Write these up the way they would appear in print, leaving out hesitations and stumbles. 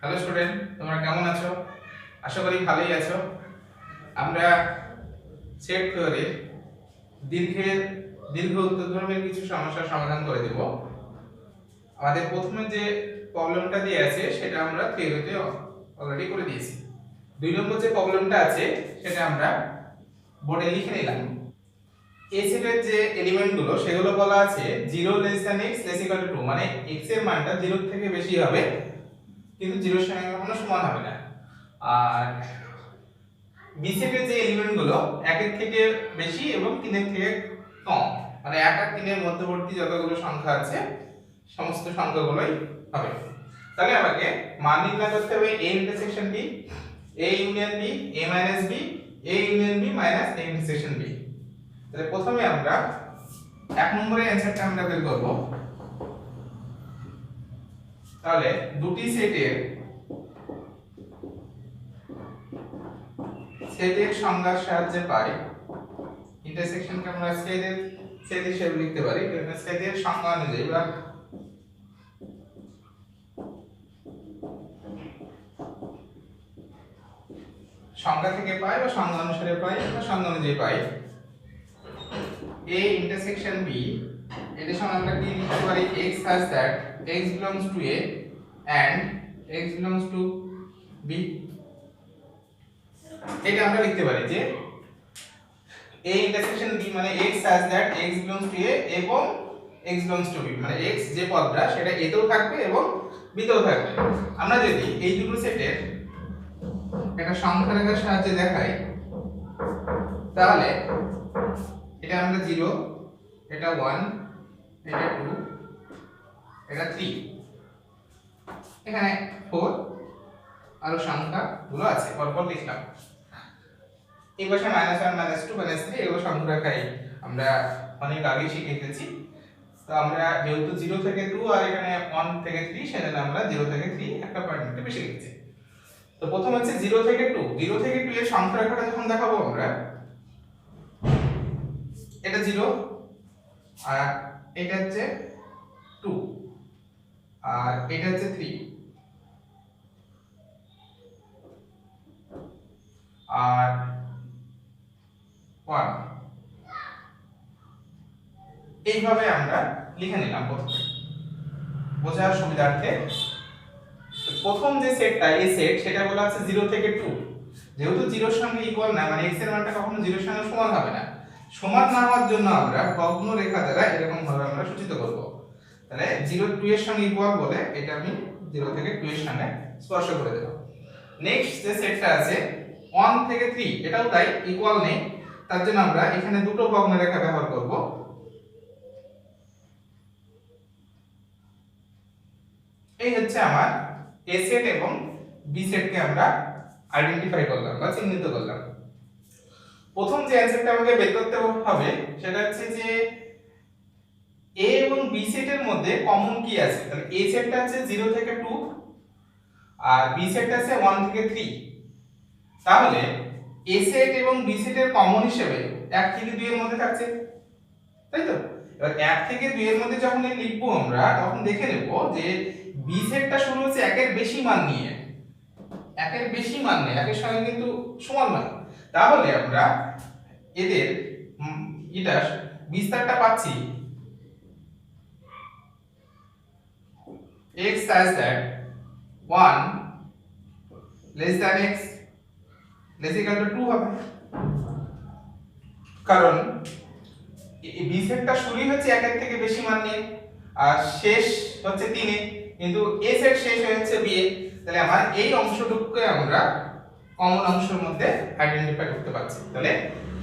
Hello student, তোমরা কেমন আছো? আশা করি ভালোই আছো। আমরা সেট থিওরির দীর্ঘের দীর্ঘ উত্তরধর্মীর কিছু সমস্যার সমাধান করে দেব। আমাদের প্রথমে যে প্রবলেমটা দিয়ে আছে সেটা আমরা থিওরিতে অলরেডি করে দিয়েছি। 2 নম্বর যে প্রবলেমটা আছে সেটা আমরা বোর্ডে লিখে নিলাম। এই সেটের যে এলিমেন্টগুলো সেগুলো বলা আছে 0 less than x less equal to 2, মানে x এর মানটা 0 থেকে বেশি হবে কিন্তু 0 এর সঙ্গে কখনো সমান হবে না। আর বি সেটের যে এলিমেন্টগুলো 1 এর থেকে বেশি এবং 3 এর থেকে কম, মানে 1 আর 3 এর মধ্যবর্তী যতগুলো সংখ্যা আছে সমস্ত সংখ্যাগুলোই হবে। তাহলে আমাকে মান নির্ণয় করতে হবে a intersection b, a union b, a minus b, a union b minus a intersection b। তাহলে প্রথমে আমরা 1 নম্বরের অ্যানসারটা আমরা বের করব। তাহলে দুটি সেটের সংজ্ঞার সাহায্যে পাই ইন্টারসেকশনকে আমরা সেট হিসেবে লিখতে পারি। সেটের সংজ্ঞা অনুযায়ী বা সংজ্ঞা থেকে পাই বা সংজ্ঞা অনুসারে পাই বা সংজ্ঞা অনুযায়ী পাই a ইন্টারসেকশন b, এর সঙ্গে আমরা কি লিখতে পারি x such that x belongs to a and x belongs to b। এটা আমরা লিখতে পারি যে a ইন্টারসেকশন b মানে x such that x belongs to a এবং x belongs to b, মানে x যে পদটা সেটা a তেও থাকবে এবং b তেও থাকবে। আমরা যদি এই দুটো সেটের একটা সংখ্যা রেখার সাহায্যে দেখাই তাহলে এটা আমরা 0, এটা 1, এটা 2, এটা 3, এখানে 4 আর সংখ্যাগুলো আছে পরপর লিখলাম। এই পাশে -1 -2 -3 এগুলো সংখ্যা রেখাই আমরা অনেক আগে শিখে গেছি। তো আমরা যেহেতু 0 থেকে 2 আর এখানে 1 থেকে 3 সেজন্য আমরা 0 থেকে 3 একটা পয়েন্টে বেশি লিখেছি। তো প্রথম হচ্ছে 0 থেকে 2, 0 থেকে 2 এর সংখ্যা রেখাটা যখন দেখাবো আমরা, এটা 0 আর এটা হচ্ছে 2 আর এটা হচ্ছে 3 আর 1, এইভাবে আমরা লিখে নিলাম প্রথমে বোঝার সুবিধার্থে। প্রথম যে সেটটা এই সেট সেটা বলা আছে 0 থেকে 2, যেহেতু 0 এর সঙ্গে ইকুয়াল না, মানে x এর মানটা কখনো 0 এর সঙ্গে সমান হবে না। সমান না হওয়ার জন্য আমরা ভগ্ন রেখা দ্বারা এরকম ভাবে আমরা সূচিত করব। তাহলে 0 2 এর সঙ্গে ইকুয়াল বলে এটা আমি 0 থেকে 2 এর সঙ্গে স্পর্শ করে দেব। নেক্সট যে সেটটা আছে 1 থেকে 3, এটাও তাই ইকুয়াল নেই, তার জন্য আমরা এখানে দুটো ভগ্ন রেখা ব্যবহার করব। এই হচ্ছে আমার a সেট এবং b সেটকে আমরা আইডেন্টিফাই করলাম বা চিহ্নিত করলাম। প্রথম যে অ্যানসারটা আমাকে বের করতে হবে সেটা হচ্ছে যে a এবং b সেটের মধ্যে কমন কি আছে। তাহলে a সেটটা আছে 0 থেকে 2 আর b সেটটা আছে 1 থেকে 3। তাহলে a সেট এবং b সেটের কমন হিসেবে 1 থেকে 2 এর মধ্যে থাকছে, তাই তো? এবার 1 থেকে 2 এর মধ্যে যখন লিখবো আমরা তখন দেখে নেব যে b সেটটা শুরু হচ্ছে 1 এর বেশি মান নিয়ে, 1 এর বেশি মান নেই, 1 এর সঙ্গে কিন্তু সমান নয়। তাহলে আমরা এদের এটা বিস্তারটা পাচ্ছি x such that 1 less than x less equal to 2 হবে, কারণ এই b সেটটা শুরু হচ্ছে 1 এর থেকে বেশি মান নিয়ে আর শেষ হচ্ছে 3 এ, কিন্তু a সেট শেষ হচ্ছে b এ। তাহলে আমার এই অংশটুকুকে আমরা কমন অংশের মধ্যে আইডেন্টিফাই করতে পারছি। তাহলে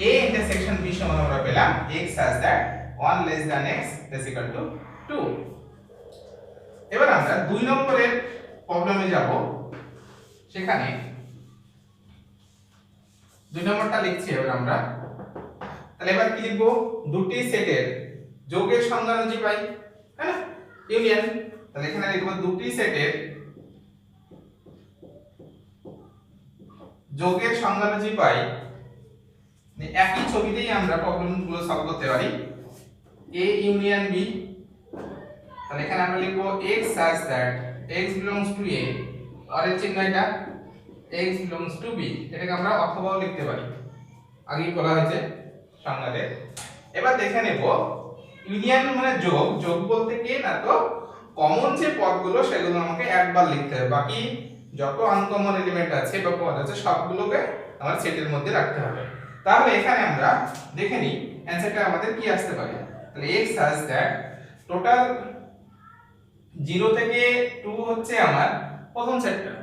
a ইন্টারসেকশন b সমান আমরা পেলাম x such that 1 less than x is equal to 2। এবার আমরা 2 নম্বরের প্রবলেমে যাব। সেখানে 2 নম্বরটা লিখছি এবার আমরা। তাহলে এবার কি লিখব, দুটি সেটের যোগের সংজ্ঞা অনুযায়ী পাই, তাই না, ইউনিয়ন। তাহলে এখানে লিখব দুটি সেটের যোগের সংজ্ঞা অনুযায়ী পাই। একই ছবিতেই আমরা প্রবলেমগুলো সলভ করতে পারি। a ইউনিয়ন b, তাহলে এখানে আমরা লিখব x such that x belongs to a আর এর চিহ্ন এটা x belongs to b, এটাকে আমরা অথবাও লিখতে পারি, আগেই বলা হয়েছে সংজ্ঞাতে। এবার দেখে নেব ইউনিয়ন মানে যোগ, যোগ বলতে কি না তো কমন যে পদগুলো সেগুলো আমাকে একবার লিখতে হবে, বাকি যত আনকমন এলিমেন্ট আছে বা পদ আছে সবগুলোকে আমার সেটের মধ্যে রাখতে হবে। তাহলে এখানে আমরা দেখে নিই অ্যানসারটা আমাদের কি আসতে পারে। তাহলে x has that টোটাল 0 থেকে 2 হচ্ছে আমার প্রথম সেটটা,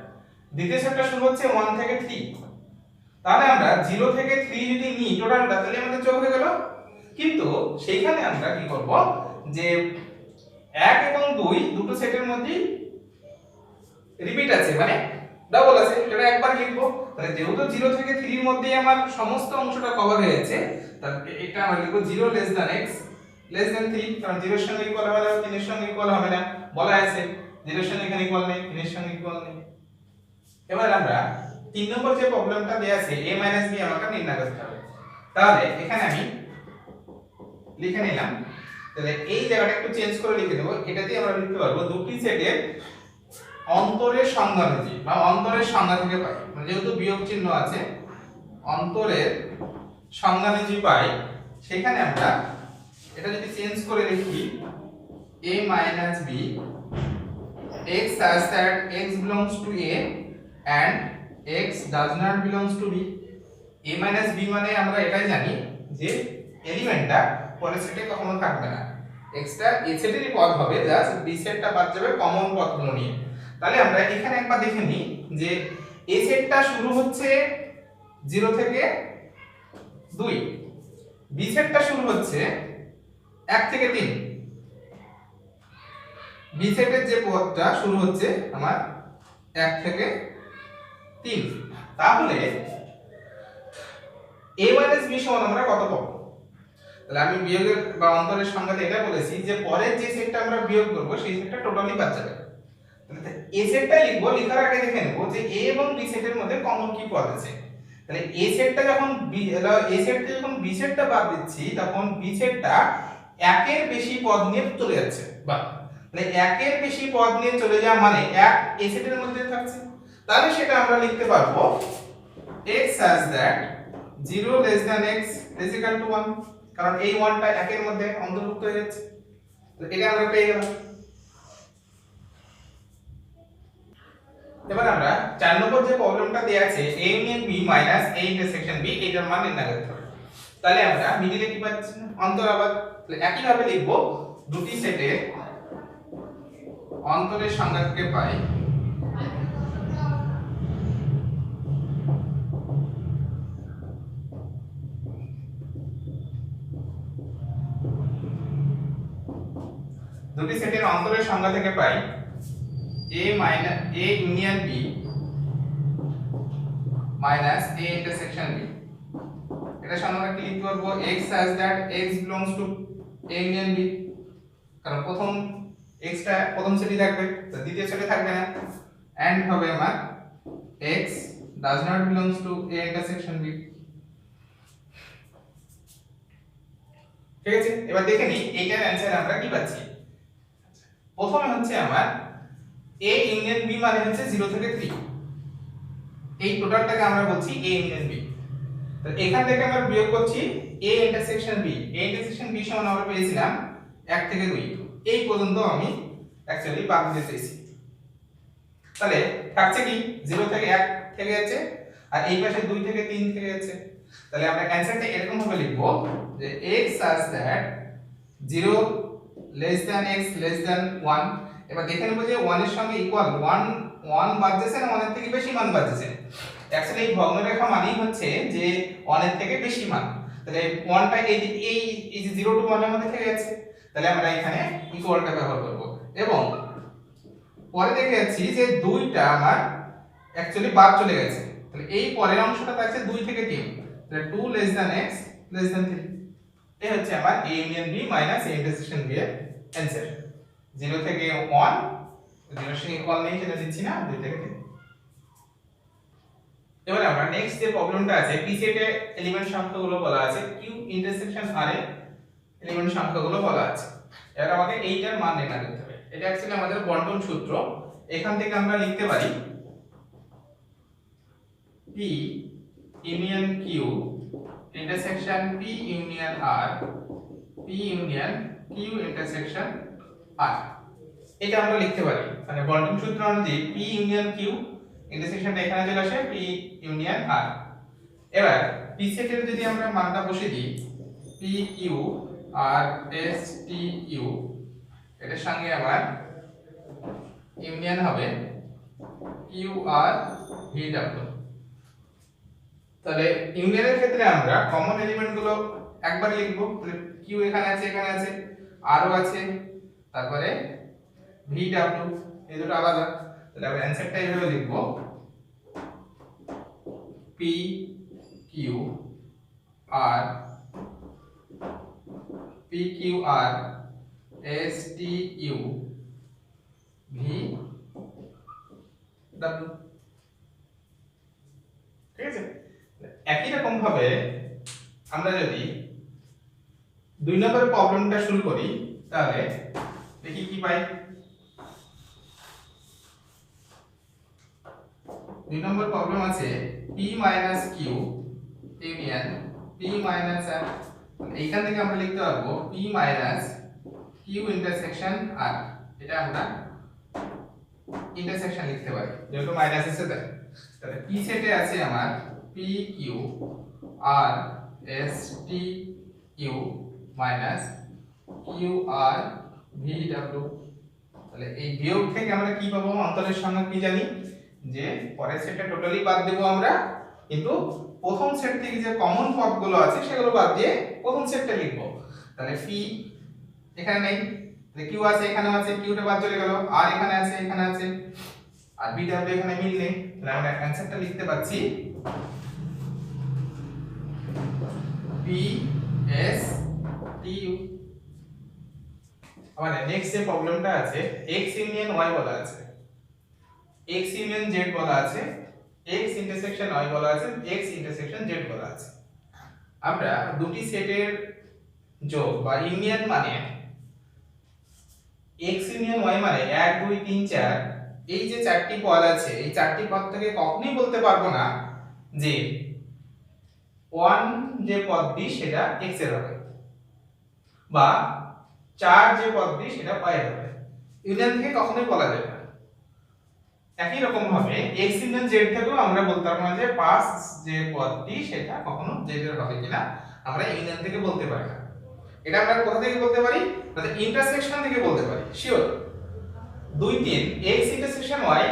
দ্বিতীয় সেটটা শুরু হচ্ছে 1 থেকে 3। তাহলে আমরা 0 থেকে 3 যদি নিই টোটালটা, তাহলে আমাদের যোগ হয়ে গেল। কিন্তু সেইখানে আমরা কি করব যে 1 এবং 2 দুটো সেটের মধ্যে রিপিট আছে, মানে ডাবল আছে, এটা একবার লিখবো। তাহলে যেহেতু 0 থেকে 3 এর মধ্যে আমার সমস্ত অংশটা কভার হয়ে গেছে, তাহলে এটা আমরা লিখবো 0 less than x less than 3, কারণ 0 এর সঙ্গে ইকুয়াল হবে না, 3 এর সঙ্গে ইকুয়াল হবে না, বলা আছে 0 এর সঙ্গে এখানে ইকুয়াল নেই, 3 এর সঙ্গে ইকুয়াল নেই। এবার আমরা 3 নম্বর যে প্রবলেমটা দেয়া আছে a b আমাকে নির্ণয় করতে হবে। তাহলে এখানে আমি লিখে নিলাম, তাহলে এই জায়গাটা একটু চেঞ্জ করে লিখে দেব। এটাতেই আমরা লিখতে পারবো দুটি সেটের অন্তরের সংজ্ঞা অনুযায়ী বা অন্তরের সংজ্ঞা থেকে পাই, মানে যেহেতু বিয়োগ চিহ্ন আছে অন্তরের সংজ্ঞা অনুযায়ী পাই, সেখানে আমরা এটা যদি চেঞ্জ করে লিখি a b x such that x belongs to a and x does not belongs to b। a b মানে আমরা এটাই জানি যে এলিমেন্টটা পরের সেটে কখনো থাকবে না, x টা a সেটেরই পদ হবে, জাস্ট b সেটটা বাদ যাবে কমন পদগুলো নিয়ে। তাহলে আমরা এখানে একবার দেখে নিই যে a সেটটা শুরু হচ্ছে 0 থেকে 2, b সেটটা শুরু হচ্ছে 1 থেকে 3। b সেটের যে পদটা শুরু হচ্ছে আমার 1 থেকে 3। তাহলে a b সমান আমরা কত পাবো? তাহলে আমি বিয়োগের বা অন্তরের সংজ্ঞাতে এটা বলেছি যে পরের যে সেটটা আমরা বিয়োগ করব সেই সেটটা টোটালি বাদ যাবে। তাহলে a সেটটা লিখবো, লেখার আগে দেখে নেব যে a এবং b সেটের মধ্যে কমন কি পদ আছে। তাহলে a সেটটা যখন a সেটটা যখন b সেটটা বাদ দিচ্ছি তখন b সেটটা একের বেশি পদ নিয়ে চলে যাচ্ছে, বা মানে একের বেশি পদ নিয়ে চলে যাওয়া মানে এক a সেটের মধ্যে থাকছে। তাহলে সেটা আমরা লিখতে পারবো x such that 0 less than x is equal to 1, কারণ এই 1টা একের মধ্যে অন্তর্ভুক্ত হয়ে যাচ্ছে। তো এটা আমরা পেয়ে গেলাম। এবার আমরা 4 নম্বর যে প্রবলেমটা দেয়া আছে a union b minus a intersection b, এটার মান নির্ণয় করতে হবে। তাহলে আমরা মিডিলে কি পাচ্ছি অন্তর, আবার তাহলে একই ভাবে লিখব দুটি সেটের অন্তরের সংজ্ঞা থেকে পাই দুটি সেটের অন্তরের সংজ্ঞা থেকে পাই a union b minus a intersection b। এটা সংজ্ঞা কি লিখতে পারবো x such that x belongs to a union b, কারণ প্রথম x টা প্রথম সেটে থাকবে, তো দ্বিতীয় সেটে থাকবে না, এন্ড হবে আমার x does not belongs to a intersection b। ঠিক আছে, এবার দেখে নিই এইটার অ্যানসার আমরা কি পাচ্ছি। প্রথমে হচ্ছে আমার a ইউনিয়ন b মানে হচ্ছে 0 থেকে 3, এই টোটালটাকে আমরা বলছি a ইউনিয়ন b। তো এখান থেকে আমরা বিয়োগ করছি a intersection b, a intersection b সমান আমরা পেয়েছিলাম 1 থেকে 2, এই পর্যন্ত আমি অ্যাকচুয়ালি বাদ দিতে চাইছি। তাহলে থাকছে কি 0 থেকে 1 থেকে যাচ্ছে, আর এই পাশে 2 থেকে 3 থেকে যাচ্ছে। তাহলে আমরা অ্যানসারটা এরকম ভাবে লিখব যে x such that 0 less than x less than 1। এবার দেখে নেব যে 1 এর সঙ্গে ইকুয়াল 1 বাদ যাচ্ছে না 1 এর থেকে বেশি মান বাদ যাচ্ছে। অ্যাকচুয়ালি এই ভগ্নরেখা মানেই হচ্ছে যে 1 এর থেকে বেশি মান। তাহলে 1টা এই যে 0 টু 1 এর মধ্যে থেকে যাচ্ছে, তাহলে আমরা এখানে ইকুয়ালটা ব্যবহার করব। এবং পরে দেখে যাচ্ছি যে 2টা আমার অ্যাকচুয়ালি বাদ চলে গেছে, তাহলে এই পরের অংশটা থাকছে 2 থেকে 3, তাহলে 2 less than x less than 3। এই হচ্ছে আমার a union b minus a intersection b এর অ্যানসার। 0 থেকে 1, 0 এর সঙ্গে ইকুয়াল নেই সেটা দিচ্ছি না, 2 থেকে 3। এবার আমরা নেক্সট যে প্রবলেমটা আছে p সেটে এলিমেন্ট সংখ্যাগুলো বলা আছে, q ইন্টারসেকশন r এ এলিমেন্ট সংখ্যাগুলো বলা আছে। এবার আমাকে এইটার মান নির্ণয় করতে হবে। এটা অ্যাকচুয়ালি আমাদের বন্টন সূত্র, এখান থেকে আমরা লিখতে পারি P union Q intersection P union R P union Q intersection R। এটা আমরা লিখতে পারি, মানে বন্ডিং সূত্র অনুযায়ী P ইউনিয়ন Q ইন্টারসেকশনটা এখানে চলে আসে P ইউনিয়ন R। এবার P সেটের যদি আমরা মানটা বসিয়ে দিই P Q R S T U, এটার সঙ্গে আবার ইউনিয়ন হবে Q R V W। তাহলে ইউনিয়নের ক্ষেত্রে আমরা কমন এলিমেন্ট গুলো একবার লিখব, তাহলে Q এখানে আছে, এখানে আছে, R ও আছে, তারপরে V W, এই দুটো আলাদা। তাহলে আমরা অ্যানসারটা এইভাবে লিখব P Q R P Q R S T U V W। ঠিক আছে, একই রকম ভাবে আমরা যদি 2 নম্বরের প্রবলেমটা শুরু করি তাহলে দেখি কি পাই। 2 নম্বর প্রবলেম আছে P - Q union P - R। এইখান থেকে আমরা লিখতে পারবো P - Q ইন্টারসেকশন R। এটা আমরা ইন্টারসেকশন লিখতে পারি যেহেতু মাইনাস আছে তাই। তাহলে P সেটে আছে আমার P Q R S T U minus Q R V W। তাহলে এই বিয়োগ থেকে আমরা কি পাবো, অন্তরের সংজ্ঞা কি জানি, যে পরের সেটটা টোটালি বাদ দেব আমরা, কিন্তু প্রথম সেট থেকে যে কমন পদগুলো আছে সেগুলো বাদ দিয়ে প্রথম সেটটা লিখব। তাহলে P এখানে নেই, তাহলে Q আছে, এখানে আছে, Qটা বাদ চলে গেল, R এখানে আছে, এখানে আছে, আর V W এখানে মিল নেই। তাহলে আমরা অ্যানসারটা লিখতে পাচ্ছি P S T U। আমাদের নেক্সট যে প্রবলেমটা আছে x ইউনিয়ন y বলা আছে, x ইউনিয়ন z বলা আছে, x ইন্টারসেকশন y বলা আছে, x ইন্টারসেকশন z বলা আছে। আমরা দুটি সেটের যোগ বা ইউনিয়ন মানে x ইউনিয়ন y মানে 1 2 3 4, এই যে চারটি পদ আছে এই চারটি পদ থেকে কখনোই বলতে পারবো না যে 1 যে পদটি সেটা x এর হবে বা 4 যে পদটি সেটা y এর হবে, ইউনিয়ন থেকে কখনোই বলা যাবে না। একই রকম ভাবে x ইউনিয়ন z থেকেও আমরা বলতে পারবো না যে 5 যে পদটি সেটা কখনো z এর হবে কিনা, আমরা ইউনিয়ন থেকে বলতে পারি না। এটা আমরা কোথা থেকে বলতে পারি, মানে ইন্টারসেকশন থেকে বলতে পারি শিওর। 2 3 x ইন্টারসেকশন y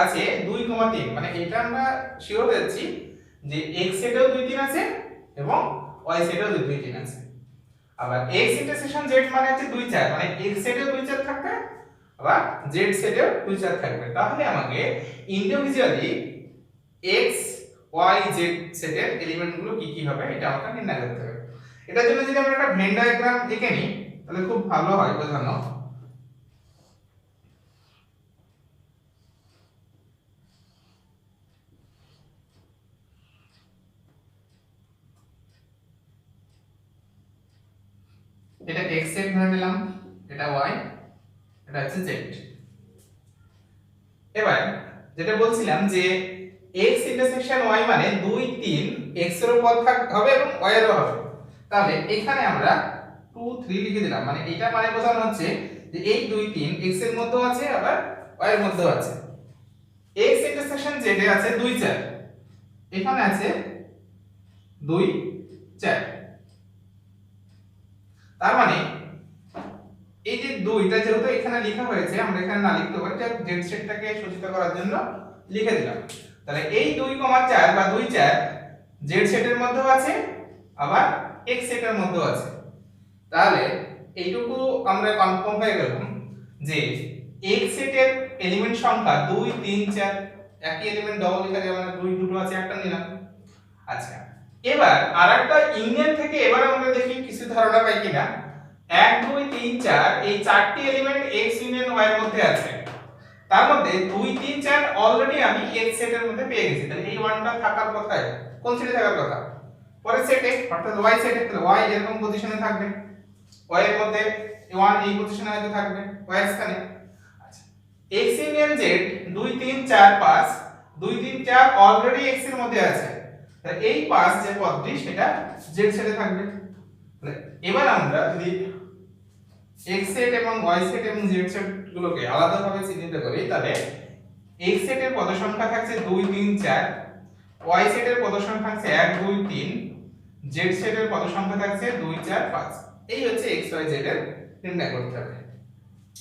আছে 2, 3, মানে এটা আমরা শিওর হচ্ছি যে x সেটেও 2 3 আছে এবং y সেটেও 2 3 আছে। আবার x ইন্টারসেকশন z মানে হচ্ছে 2 4, মানে x সেটেও 2 4 থাকবে আবার z সেটেও 2 4 থাকবে। তাহলে আমাকে ইন্ডিভিজুয়ালি x y z সেটের এলিমেন্টগুলো কি কি হবে এটা আমাকে নির্ণয় করতে হবে। এটার জন্য যদি আমরা একটা ভেন ডায়াগ্রাম এঁকে নিই তাহলে খুব ভালো হয় বোঝানো। এটা x সেট ধরে নিলাম, এটা y, এটা হচ্ছে z। এবার যেটা বলছিলাম যে x ইন্টারসেকশন y মানে 2 3 x এর পদ হবে এবং y এরও হবে। তাহলে এখানে আমরা 2 3 লিখে দিলাম, মানে এটা মানে বোঝানো হচ্ছে যে এই 2 3 x এর মধ্যেও আছে আবার y এর মধ্যেও আছে। x ইন্টারসেকশন z এ আছে 2 4, এখানে আছে 2 4। তার মানে এই যে 2টা যেহেতু এখানে লেখা হয়েছে আমরা এখানে না লিখতে পারি, z সেটটাকে সূচিত করার জন্য লিখে দিলাম। তাহলে এই 2, 4 বা 2 4 z সেটের মধ্যেও আছে আবার x সেটের মধ্যেও আছে। তাহলে এইটুকু আমরা কনফার্ম হয়ে গেলাম যে x সেটের এলিমেন্ট সংখ্যা 2 3 4, একই এলিমেন্ট ডবল লেখা যাবে না, 2 দুটো আছে একটা নিলাম। আচ্ছা, এবার আরেকটা ইউনিয়ন থেকে এবার আমরা দেখি কিছু ধারণা পাই কিনা। 1 2 3 4 এই চারটি এলিমেন্ট x ইউনিয়ন y এর মধ্যে আছে, তার মধ্যে 2 3 4 অলরেডি আমি x সেটের মধ্যে পেয়ে গেছি। তাহলে এই 1টা থাকার কোথায়, কোন সেটে থাকার কথা, পরের সেটে অর্থাৎ y সেটে। তাহলে y এরকম পজিশনে থাকবে, y এর মধ্যে 1 এই পজিশনে হয়তো থাকবে y এর স্থানে। আচ্ছা, x union z 2 3 4 5 2 3 4 already x এর মধ্যে আছে, তাহলে এই 5 যে পদটি সেটা z সেটে থাকবে। তাহলে এবার আমরা যদি x সেট এবং y সেট এবং z সেট গুলোকে আলাদাভাবে চিহ্নিত করি, তাহলে x সেটের পদ সংখ্যা থাকছে 2 3 4, y সেটের পদ সংখ্যা থাকছে 1 2 3, z সেটের পদ সংখ্যা থাকছে 2 4 5। এই হচ্ছে x y z এর নির্ণয় করতে হবে।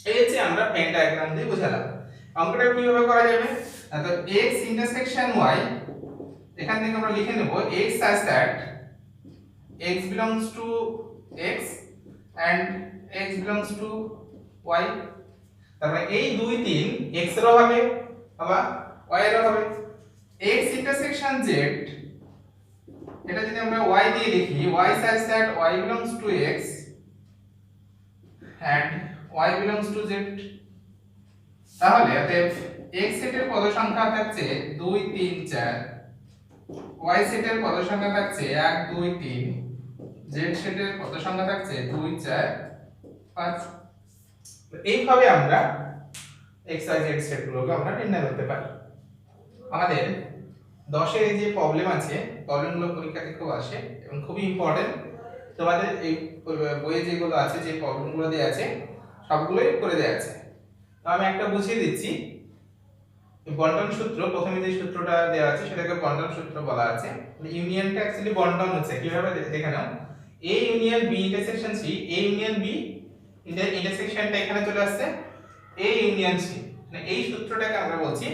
এই হচ্ছে আমরা পেন ডায়াগ্রাম দিয়ে বোঝালাম। অঙ্কটা কিভাবে করা যাবে? তো x ইন্টারসেকশন y, এখান থেকে আমরা লিখে নেব x such that x belongs to x and x belongs to y। তারপরে এই 2 3 x এরও হবে আবার y এরও হবে। x ইন্টারসেকশন z, এটা যদি আমরা y দিয়ে লিখি y such that y belongs to x and y belongs to z, তাহলে অতএব x সেটের পদ সংখ্যা থাকছে 2 3 4, y সেটের পদ সংখ্যা থাকছে 1 2 3, z সেটের পদ সংখ্যা থাকছে 2 4 5। এইভাবে আমরা x y z সেটগুলোকে আমরা নির্ণয় করতে পারি। আমাদের 10 এর যে প্রবলেম আছে, প্রবলেমগুলো পরীক্ষাতে খুব আসে এবং খুবই ইম্পর্টেন্ট। তোমাদের এই বইয়ে যেগুলো আছে, যে প্রবলেমগুলো দেয়া আছে সবগুলোই করে দেয়া আছে। তো আমি একটা বুঝিয়ে দিচ্ছি। বন্টন সূত্র, প্রথমে যে সূত্রটা দেওয়া আছে সেটাকে বন্টন সূত্র বলা আছে। ইউনিয়নটা অ্যাকচুয়ালি বন্টন হচ্ছে, কিভাবে দেখে নাও। a union b intersection c, a union b ইন্টারসেকশনটা এখানে চলে আসছে a ইউনিয়ন c, মানে এই সূত্রটাকে আমরা বলছি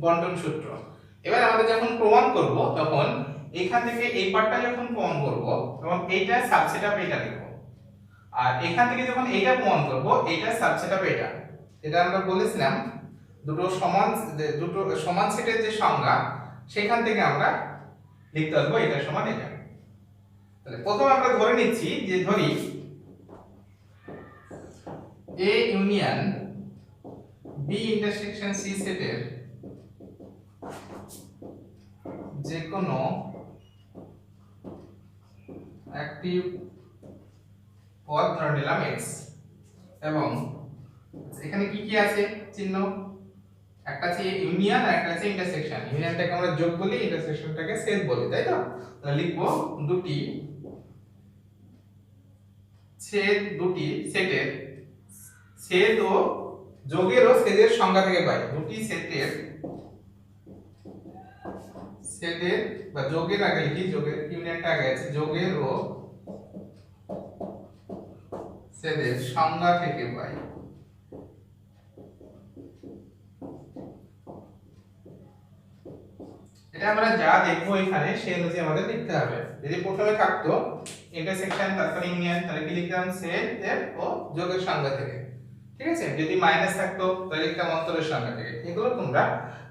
বন্টন সূত্র। এবার আমরা যখন প্রমাণ করব তখন এখান থেকে এই পার্টটা যখন প্রমাণ করব তখন এইটা সাবসেট অফ এটা লিখব, আর এখান থেকে যখন এইটা প্রমাণ করব এইটা সাবসেট অফ এটা। এটা আমরা বলেছিলাম দুটো সমান সেটের যে সংজ্ঞা সেখান থেকে আমরা লিখতে পারবো এটা সমান এটা। তাহলে প্রথমে আমরা ধরে নিচ্ছি যে ধরি a union b intersection c সেটের যে কোনো একটি পদ ধরে নিলাম x, এবং এখানে কি কি আছে চিহ্ন, একটা আছে ইউনিয়ন আর একটা আছে ইন্টারসেকশন। ইউনিয়নটাকে আমরা যোগ বলি, ইন্টারসেকশনটাকে ছেদ বলি, তাই তো? তাহলে লিখবো দুটি সেটের ছেদ ও যোগের ও ছেদের সংজ্ঞা থেকে পাই। দুটি সেটের ছেদের বা যোগের আগে লিখি, যোগের ইউনিয়নটা আগে আছে, যোগের ও ছেদের সংজ্ঞা থেকে পাই। এটা আমরা যা দেখবো এখানে সেই অনুযায়ী আমাদের লিখতে হবে। যদি প্রথমে থাকতো ইন্টারসেকশন তারপর ইউনিয়ন, তাহলে কি লিখতাম ছেদ ও যোগের সংজ্ঞা থেকে, ঠিক আছে? যদি মাইনাস থাকতো তাহলে লিখতাম অন্তরের সংজ্ঞা থেকে। এগুলো তোমরা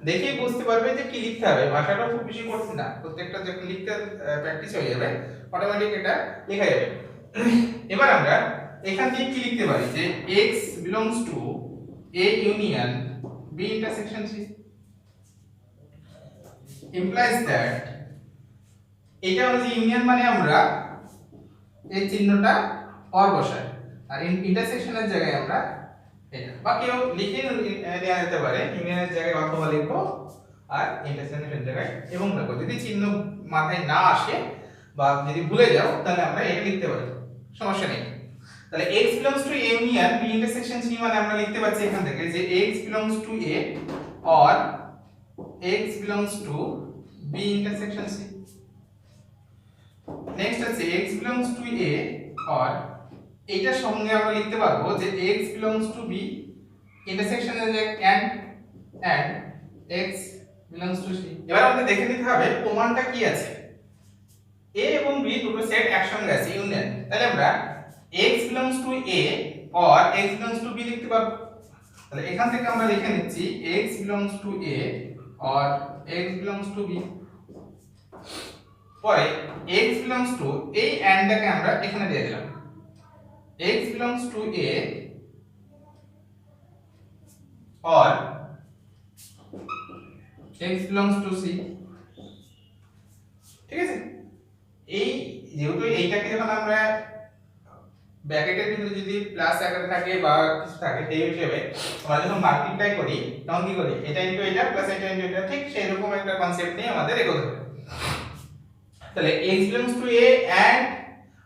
দেখেই বুঝতে পারবে যে কি লিখতে হবে। ভাষাটা খুব বেশি কঠিন না, প্রত্যেকটা যখন লিখতে প্র্যাকটিস হয়ে যাবে অটোমেটিক এটা লেখা যাবে। এবার আমরা এখান থেকে কি লিখতে পারি যে x belongs to a union b intersection c implies that, এটা হচ্ছে ইউনিয়ন মানে আমরা এই চিহ্নটা অর বসাই, আর ইন্টারসেকশনের জায়গায় আমরা এটা, বা কেউ লিখে নেওয়া যেতে পারে ইউনিয়নের জায়গায় অথবা লিখবো আর ইন্টারসেকশনের জায়গায় এবং লিখবো। যদি চিহ্ন মাথায় না আসে বা যদি ভুলে যাও তাহলে আমরা এটা লিখতে পারি, সমস্যা নেই। তাহলে x belongs to a union b intersection c মানে আমরা লিখতে পাচ্ছি এখান থেকে যে x belongs to a or x belongs to b intersection c। Next আছে x belongs to a or এইটার সঙ্গে আমরা লিখতে পারবো যে x belongs to b intersection এর যে and x belongs to c। এবার আমাদের দেখে নিতে হবে প্রমাণটা কি আছে। a এবং b দুটো সেট একসঙ্গে আছে ইউনিয়ন, তাহলে আমরা x belongs to a or x belongs to b লিখতে পারবো। তাহলে এখান থেকে আমরা লিখে নিচ্ছি x belongs to a or x belongs to b। পরে x belongs to এই এন্ডটাকে আমরা এখানে দিয়ে দিলাম, x belongs to a or x belongs to c, ঠিক আছে? এই যেহেতু এইটাকে যখন আমরা ব্র্যাকেটের ভিতরে যদি প্লাস আকারে থাকে বা কিছু থাকে সেই হিসেবে আমরা যখন মাল্টিপ্লাই করি তখন কি করি, এটা ইনটু এটা প্লাস এটা ইনটু এটা, ঠিক সেই রকম একটা কনসেপ্ট নিয়ে আমাদের এগোতে হবে। তাহলে x belongs to a and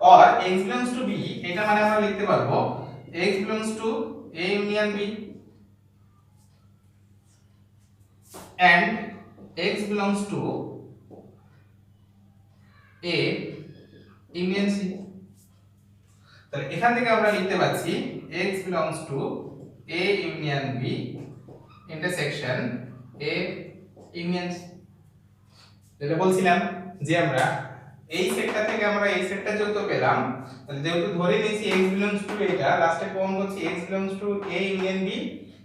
or x belongs to b, এটা মানে আমরা লিখতে পারবো x belongs to a union b and x belongs to a union c। তাহলে এখান থেকে আমরা লিখতে পাচ্ছি x belongs to a union b intersection a union c। যেটা বলছিলাম যে আমরা এই সেটটা থেকে আমরা এই সেটটা যত পেলাম, তাহলে যেহেতু ধরে নিয়েছি x belongs to এটা, লাস্টে প্রমাণ করছি x belongs to a union b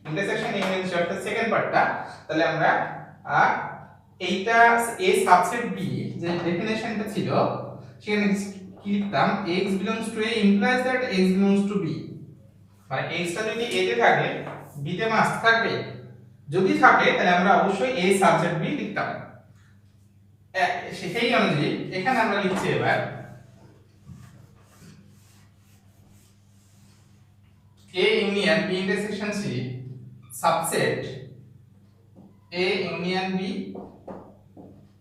intersection a union c অর্থাৎ সেকেন্ড পার্টটা, তাহলে আমরা এইটা a সাবসেট b যে ডেফিনেশনটা ছিল সেখানে কি লিখতাম, x belongs to a implies that x belongs to b, মানে x টা যদি a তে থাকে b তে মাস্ট থাকবে, যদি থাকে তাহলে আমরা অবশ্যই a সাবসেট b লিখতাম। সেই অনুযায়ী এখানে আমরা লিখছি এবার a union b intersection c subset a union b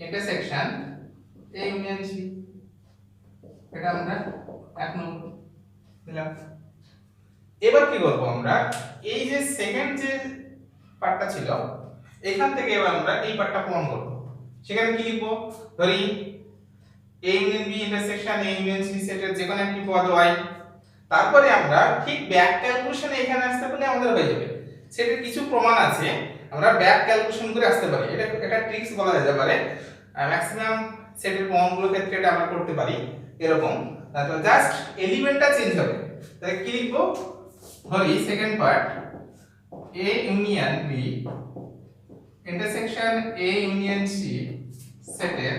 intersection a union c, এটা আমরা এক নম্বর দিলাম। এবার কি করব, আমরা এই যে সেকেন্ড যে পার্টটা ছিল এখান থেকে এবার আমরা এই পার্টটা প্রমাণ করব। সেখানে কি লিখব, ধরি a union b intersection a union c সেটের যে কোনো একটি পদ y, তারপরে আমরা ঠিক ব্যাক ক্যালকুলেশনে এখানে আসতে পারলে আমাদের হয়ে যাবে। সেটার কিছু প্রমাণ আছে, আমরা ব্যাক ক্যালকুলেশন করে আসতে পারি, এটা ট্রিক্স বলা যেতে পারে। ম্যাক্সিমাম সেটের প্রমাণগুলোর ক্ষেত্রে এটা আমরা করতে পারি এরকম। তাহলে জাস্ট এলিমেন্টটা চেঞ্জ হবে। তাহলে কি লিখব, ধরি second part a union b intersection a union c সেটের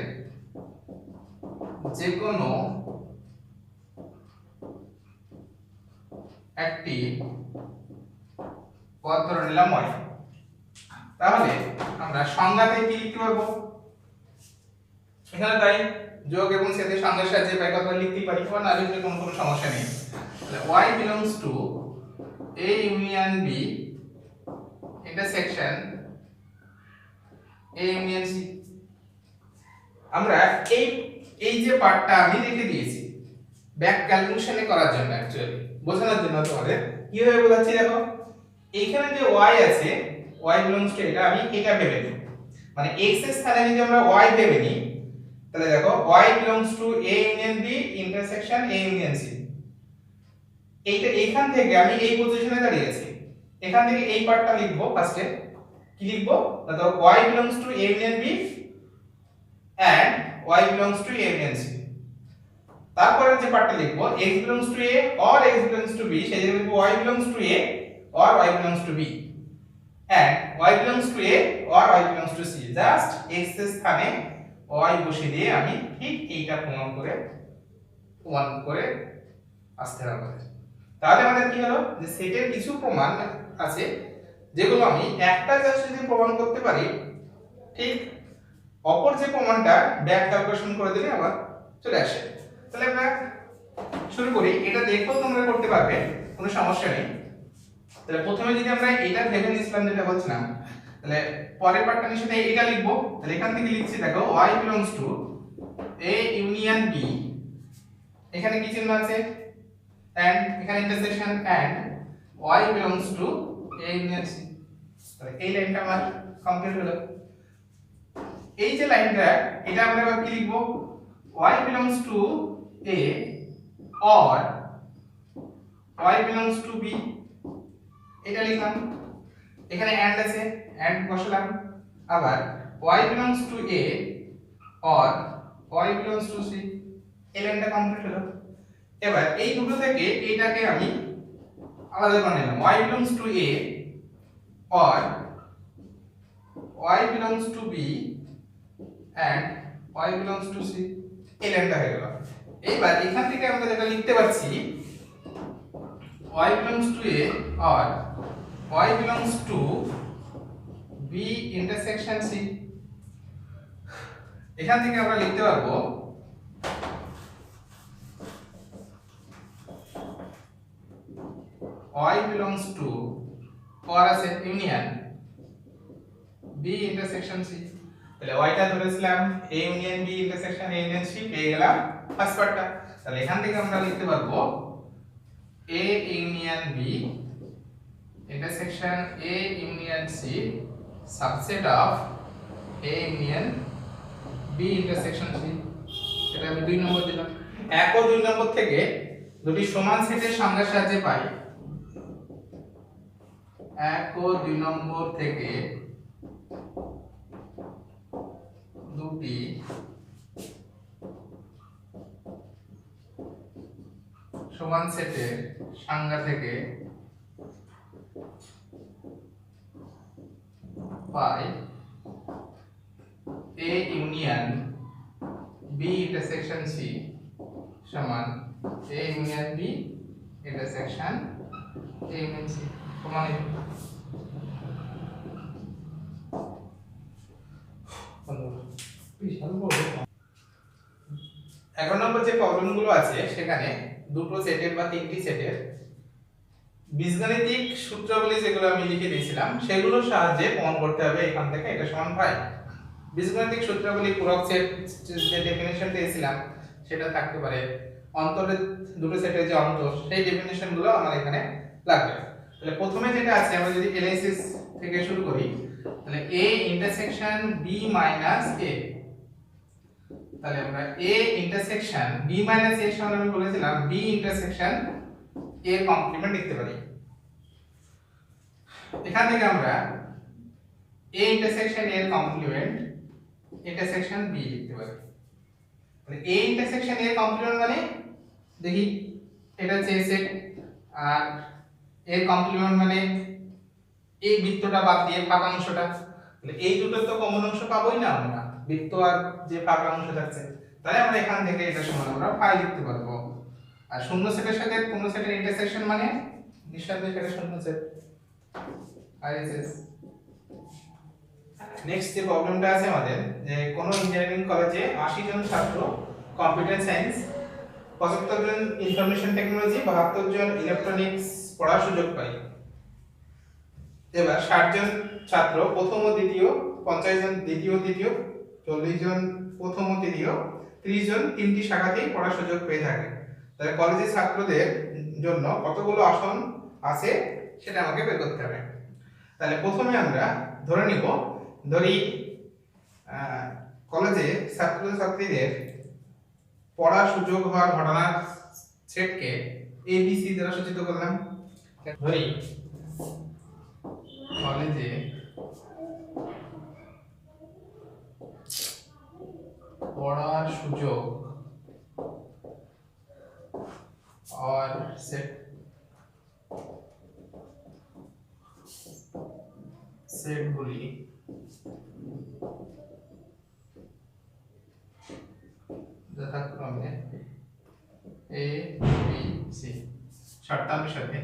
যে কোনো একটি পদ ধরে নিলাম y। তাহলে আমরা সংজ্ঞাতে কি লিখতে পারবো, এখানে তাই যোগ এবং ছেদের সংজ্ঞার সাহায্যে পাই কথা লিখতেই পারি, বা না লিখলে কোনো সমস্যা নেই। তাহলে y belongs to a union b intersection a union c। আমরা এই যে পার্টটা আমি রেখে দিয়েছি ব্যাক ক্যালকুলেশনে করার জন্য, অ্যাকচুয়ালি বোঝানোর জন্য তোমাদের কিভাবে বোঝাচ্ছি দেখো, এইখানে যে y আছে y belongs to এটা, আমি এটা ভেবে নিই, মানে x এর স্থানে যদি আমরা y ভেবে নিই তাহলে দেখো y belongs to a union b intersection a union c। এইটা এখান থেকে আমি এই পজিশনে দাঁড়িয়ে আছি, এখান থেকে এই পার্টটা লিখবো। ফার্স্টে কি লিখবো, দেখো y belongs to a union b and y belongs to a union c। তারপরে যে পার্টটা লিখবো x belongs to a or x belongs to b, সেই জায়গায় লিখবো y belongs to a or y belongs to b and y belongs to a or y belongs to c। Just x এর স্থানে y বসিয়ে দিয়ে আমি ঠিক এইটা প্রমাণ করে আসতে হবে। তাহলে আমাদের কি হলো, যে সেটের কিছু প্রমাণ আছে যেগুলো আমি একটা জাস্ট যদি প্রমাণ করতে পারি, ঠিক অপর যে প্রমাণটা ব্যাক ক্যালকুলেশন করে দিলে আবার চলে আসে। তাহলে আমরা শুরু করি, এটা দেখো তোমরা করতে পারবে, কোনো সমস্যা নেই। তাহলে প্রথমে যদি আমরা এটা ভেবে নিছিলাম যেটা বলছিলাম, তাহলে পরের পার্টটা নিশ্চয়ই এটা লিখবো। তাহলে এখান থেকে লিখছি দেখো y belongs to a union b, এখানে কি চিহ্ন আছে and, এখানে intersection and y belongs to a union c। তাহলে এই লাইনটা আমার কমপ্লিট হলো। এই যে লাইনটা এটা আমরা এবার কি লিখবো, y belongs to a or y belongs to b, এটা লিখলাম। এখানে and আছে, and বসালাম। আবার y belongs to a or y belongs to c, এই লাইনটা কমপ্লিট হলো। এবার এই দুটো থেকে এইটাকে আমি আলাদা করে নিলাম, y belongs to a or y belongs to b and y belongs to c, এই লাইনটা হয়ে গেল। এইবার এখান থেকে আমরা যেটা লিখতে পারছি y belongs to a or y belongs to b intersection c, এখান থেকে আমরা লিখতে পারবো বিলংস টু পর আছে ইউনিয়ন বি ইন্টারসেকশন সি। তাহলে ওয়াইটা ধরেছিলাম A union B intersection A union C, পেয়ে গেলাম ফার্স্ট পার্টটা। তাহলে এখান থেকে আমরা লিখতে পারবো A union B intersection A union C subset of A union B intersection C. এটা আমি 2 নম্বর দিলাম। 1 ও 2 নম্বর থেকে দুটি সমান সেটের সংজ্ঞার সাহায্যে পাই। 1 ও 2 নম্বর থেকে দুটি সমান সেটের সংজ্ঞা থেকে পাই A union B intersection C সমান A union B intersection A union C সমান। এগারো নম্বর যে প্রবলেমগুলো আছে সেখানে দুটো সেটের বা তিনটি সেটের বীজগণিতিক সূত্রাবলী যেগুলো আমি লিখে দিয়েছিলাম সেগুলোর সাহায্যে প্রমাণ করতে হবে এখান থেকে এটা সমান পাই। বীজগণিতিক সূত্রাবলী পূরক সেট যে ডেফিনিশন দিয়েছিলাম সেটা থাকতে পারে, অন্তরের দুটো সেটের যে অন্তর সেই ডেফিনিশনগুলো আমার এখানে লাগবে। তাহলে প্রথমে যেটা আছে আমরা যদি এনালাইসিস থেকে শুরু করি, তাহলে a intersection b minus a, তাহলে আমরা a intersection b minus a সমান আমি বলেছিলাম b ইন্টারসেকশন a এর কমপ্লিমেন্ট লিখতে পারি। এখান থেকে আমরা a ইন্টারসেকশন a এর কমপ্লিমেন্ট ইন্টারসেকশন b লিখতে পারি। তাহলে a ইন্টারসেকশন a এর কমপ্লিমেন্ট মানে দেখি এটা হচ্ছে a সেট, আর এর কমপ্লিমেন্ট মানে এই বৃত্তটা বাদ দিয়ে ফাঁকা অংশটা। তাহলে এই দুটোর তো কমন অংশ পাবোই না আমরা, বৃত্ত আর যে ফাঁকা অংশ থাকছে। তাহলে আমরা এখান থেকে এটা সমান আমরা পাই লিখতে পারবো। আর শূন্য সেটের সাথে পূর্ণ সেটের ইন্টারসেকশন মানে নিঃসন্দেহে সেটা শূন্য সেট আইএসএস। নেক্সট যে প্রবলেমটা আছে আমাদের, যে কোন ইঞ্জিনিয়ারিং কলেজে 80 জন ছাত্র কম্পিউটার সায়েন্স, 75 জন ইনফরমেশন টেকনোলজি, 72 জন ইলেকট্রনিক্স পড়ার সুযোগ পায়। এবার 60 জন ছাত্র প্রথম ও দ্বিতীয়, 50 জন দ্বিতীয় তৃতীয়, 40 জন প্রথম ও তৃতীয়, 30 জন তিনটি শাখাতেই পড়ার সুযোগ পেয়ে থাকে। তাহলে কলেজের ছাত্রদের জন্য কতগুলো আসন আছে সেটা আমাকে বের করতে হবে। তাহলে প্রথমে আমরা ধরে নিব, ধরি কলেজে ছাত্রছাত্রীদের পড়ার সুযোগ হওয়ার ঘটনার সেটকে ABC দ্বারা সূচিত করলাম। ধরি কলেজে পড়ার সুযোগ और সেটগুলি যথাক্রমে A B C শর্তাংশের সাথে।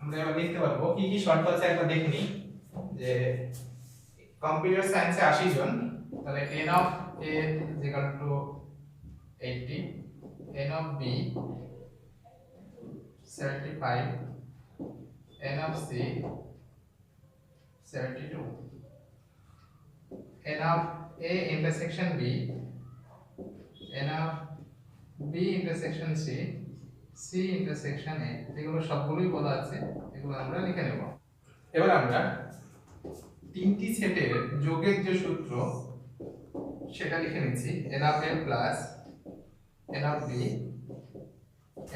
আমরা এবার লিখতে পারবো কি কি শর্ত আছে একবার দেখে নিই। যে কম্পিউটার সায়েন্সে 80 জন, তাহলে n of A is equal to 80, n of B 75, n of C 72, n of A intersection B, n of B intersection C, C intersection A, এগুলো সবগুলোই বলা আছে, এগুলো আমরা লিখে নেব। এবার আমরা তিনটি সেটের যোগের যে সূত্র সেটা লিখে নিচ্ছি। n of A plus n of B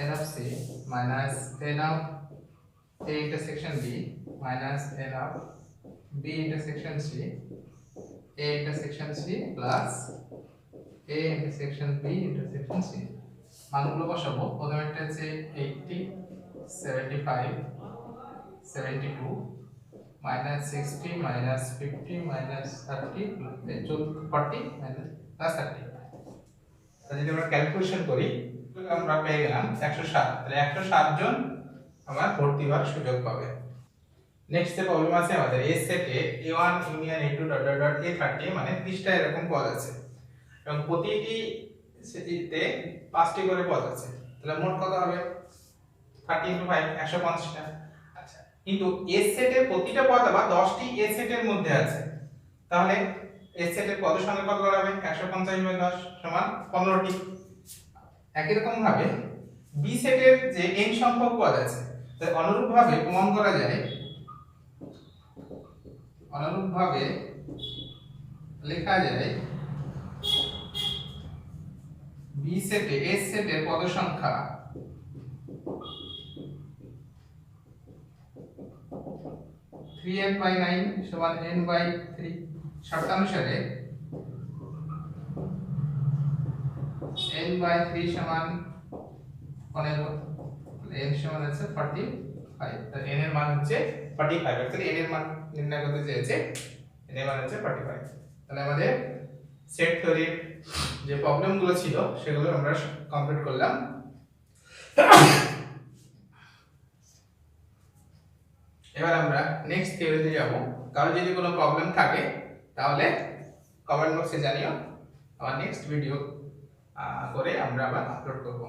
n of C minus n of A intersection B minus n of B intersection C, A intersection C plus A intersection B intersection C। মানগুলো বসাবো। প্রথমেরটা হচ্ছে 80, 75, 72 minus 60 minus 50 minus 30 40 minus plus 30। তাহলে যদি আমরা calculation করি আমরা পেয়ে গেলাম 107। তাহলে 107 জন আমার ভর্তি হওয়ার সুযোগ পাবে। নেক্সট যে প্রবলেম আছে আমাদের, এ সেটে A1 union A2 dot dot dot A30 মানে 30টা এরকম পদ আছে এবং প্রতিটি সেটিতে 5টি করে পদ আছে, তাহলে মোট কত হবে 30 * 5 150টা। আচ্ছা, কিন্তু এস সেটের প্রতিটা পদ আবার 10টি এস সেটের মধ্যে আছে, তাহলে এস সেটের পদের সংখ্যা কত দাঁড়াবে 150/10 সমান 15টি। একই রকম ভাবে বি সেটের যে n সংখ্যক পদ আছে, তাই অনুরূপভাবে প্রমাণ করা যায়, অনুরূপভাবে লেখা যায় বি সেটে এস সেটের পদ সংখ্যা n/9 সমান n/3। শর্তানুসারে n/3 সমান 15, n সমান আছে 45, তাহলে n এর মান হচ্ছে 45, অর্থাৎ n এর মান নির্ণয় করতে চেয়েছে, n এর মান হচ্ছে 45। তাহলে আমাদের সেট থিওরির যে প্রবলেমগুলো ছিল সেগুলো আমরা কমপ্লিট করলাম। এবার আমরা নেক্সট থিওরিতে যাব। কারো যদি কোনো প্রবলেম থাকে তাহলে কমেন্ট বক্সে জানিও, আমার নেক্সট ভিডিও করে আমরা আবার আপলোড করব।